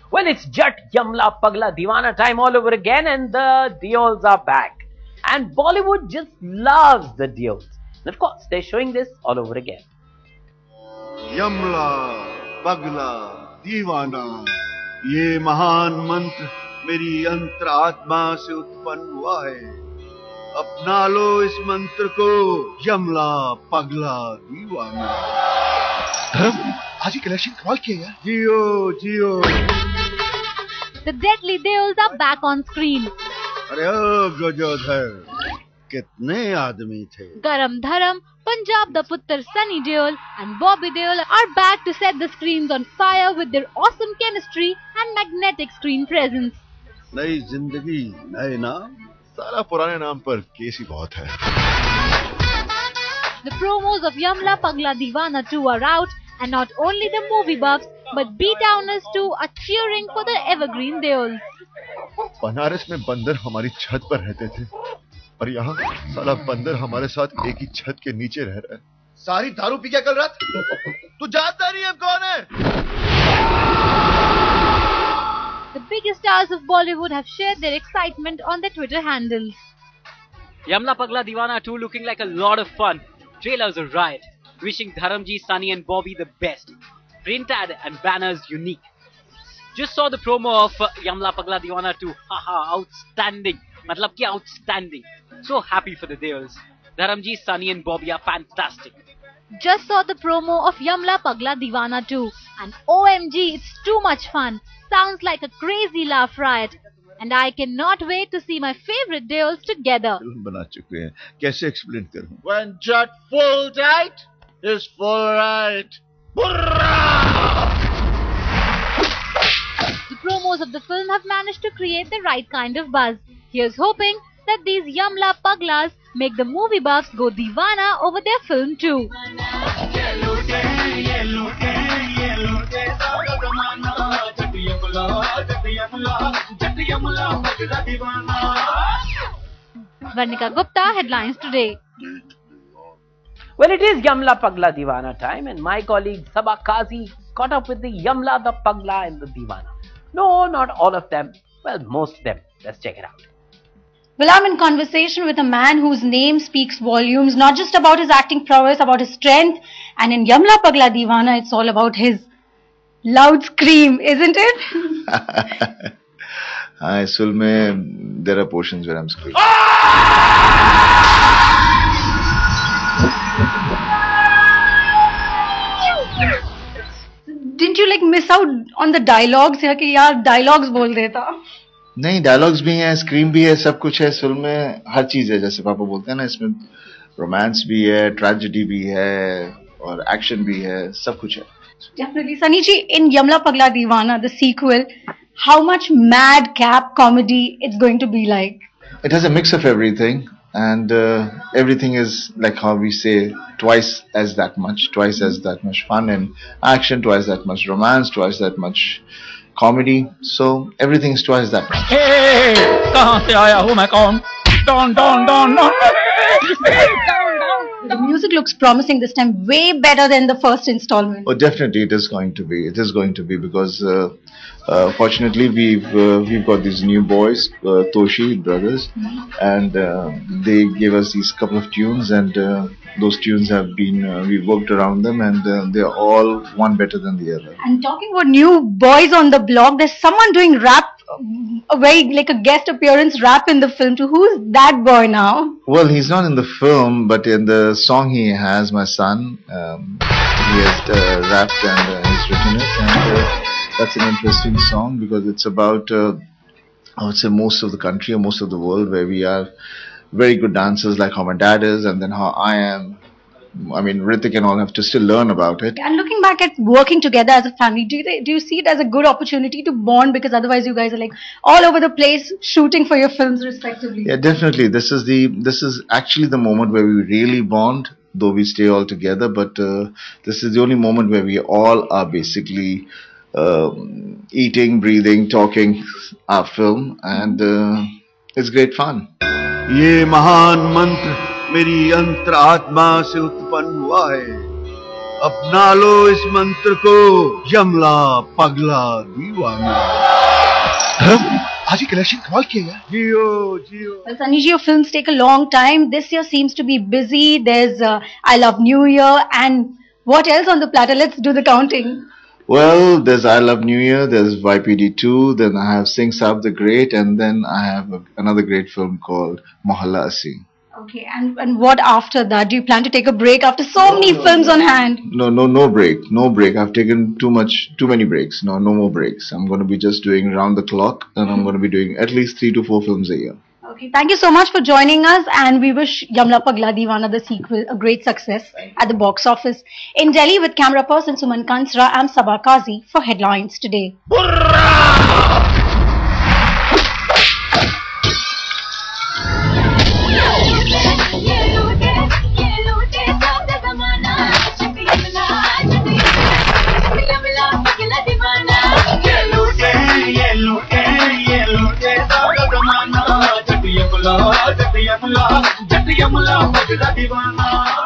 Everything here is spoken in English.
Well, it's Jat Yamla Pagla Divana time all over again, and the Deols are back. And Bollywood just loves the Deols. And of course, they're showing this all over again. यमला पगला दीवाना, ये महान मंत्र मेरी अंतरात्मा से उत्पन्न हुआ है। अपना लो इस मंत्र को, यमला पगला दीवाना। धर्म, आज ही कलेक्शन कमाल किया यार। Jio Jio. The deadly Deols are back on screen. अरे ओ गजोधर, कितने आदमी थे। Garam Dharam, Punjab the Puttar Sunny Deol and Bobby Deol are back to set the screens on fire with their awesome chemistry and magnetic screen presence. नई जिंदगी, नए नाम। सारा पुराने नाम पर केस ही बहुत है। The promos of Yamla Pagla Divana 2 are out, and not only the movie buffs but B-towners too are cheering for the evergreen Deols. Banaras में बंदर हमारी छत पर रहते थे, और यहाँ साला बंदर हमारे साथ एक ही छत के नीचे रह रहा है। सारी दारू पी क्या कल रात? तू जानता नहीं हम कौन है? The biggest stars of Bollywood have shared their excitement on their Twitter handles. Yamla Pagla Divana 2 looking like a lot of fun. Trailers are riot. Wishing Dharamji, Sunny and Bobby the best. Print ad and banners unique. Just saw the promo of Yamla Pagla Divana 2. Haha, outstanding. Matlab ki outstanding. So happy for the Deols. Dharamji, Sunny and Bobby are fantastic. Just saw the promo of Yamla Pagla Divana 2 and OMG, it's too much fun. Sounds like a crazy laugh riot. And I cannot wait to see my favorite Deols together. Film बना चुके हैं, कैसे explain करूं? When Jat full tight is full right. The promos of the film have managed to create the right kind of buzz. Here's hoping that these Yamla Paglas make the movie buffs go divana over their film too. Varnika Gupta, Headlines Today. Well, it is Yamla Pagla Divana time, and my colleague Sabah Kazi caught up with the Yamla, the Pagla and the Divana. No, not all of them. Well, most of them. Let's check it out. Well, I'm in conversation with a man whose name speaks volumes, not just about his acting prowess, about his strength. And in Yamla Pagla Divana, it's all about his loud scream, isn't it? हाँ, इस film में there are portions where I'm screaming. Didn't you like miss out on the dialogues here कि यार dialogues बोल देता? नहीं, dialogues भी हैं, स्क्रीम भी है, सब कुछ है इस फिल्म में, हर चीज है। जैसे पापा बोलते हैं ना, इसमें रोमांस भी है, ट्रेजेडी भी है और एक्शन भी है, सब कुछ है। Definitely. Sunny ji, in Yamla Pagla Divana, the sequel, how much madcap comedy it's going to be like? It has a mix of everything, and everything is like how we say, twice as much fun and action, twice that much romance, twice that much comedy. So everything is twice that much. Hey, कहाँ से आया हूँ मैं कौन? Don. The music looks promising this time, way better than the first installment. Oh, definitely, it is going to be. It is going to be because fortunately we've got these new boys, Toshi brothers, and they gave us these couple of tunes, and those tunes have been we worked around them, and they're all one better than the other. And talking about new boys on the block, there's someone doing rap, a very like a guest appearance rap in the film too. Who's that boy now? Well, he's not in the film, but in the song he has, my son. He has rapped and he's written it, and that's an interesting song because it's about I would say most of the country or most of the world where we are very good dancers, like how my dad is, and then how I am. I mean, Ritik and all have to still learn about it. And looking back at working together as a family, do you see it as a good opportunity to bond? Because otherwise you guys are like all over the place shooting for your films respectively. Yeah, definitely. This is actually the moment where we really bond, though we stay all together. But this is the only moment where we all are basically eating, breathing, talking our film, and it's great fun. ये महान मंत्र मेरी अंतरात्मा से उत्पन्न हुआ है। अपना लो इस मंत्र को, यमला पगला दीवाना। Haji collection कमाल किया यार। Jio Jio. Well, Sunny ji, your films take a long time. This year seems to be busy. There's I Love New Year, and what else on the platter? Let's do the counting. Well, there's I Love New Year, there's YPD2, then I have Sing Saab the Great, and then I have another great film called Mohalla Asi. Okay, and what after that? Do you plan to take a break after so many films on hand? No break. I've taken too many breaks. No more breaks. I'm going to be just doing round the clock, and I'm going to be doing at least 3 to 4 films a year. Okay, thank you so much for joining us, and we wish Yamla Pagla Deewana, the sequel, a great success at the box office. In Delhi with camera person Suman Kansra, I'm Sabah Kazi for Headlines Today. Yamla, Pagla Deewana.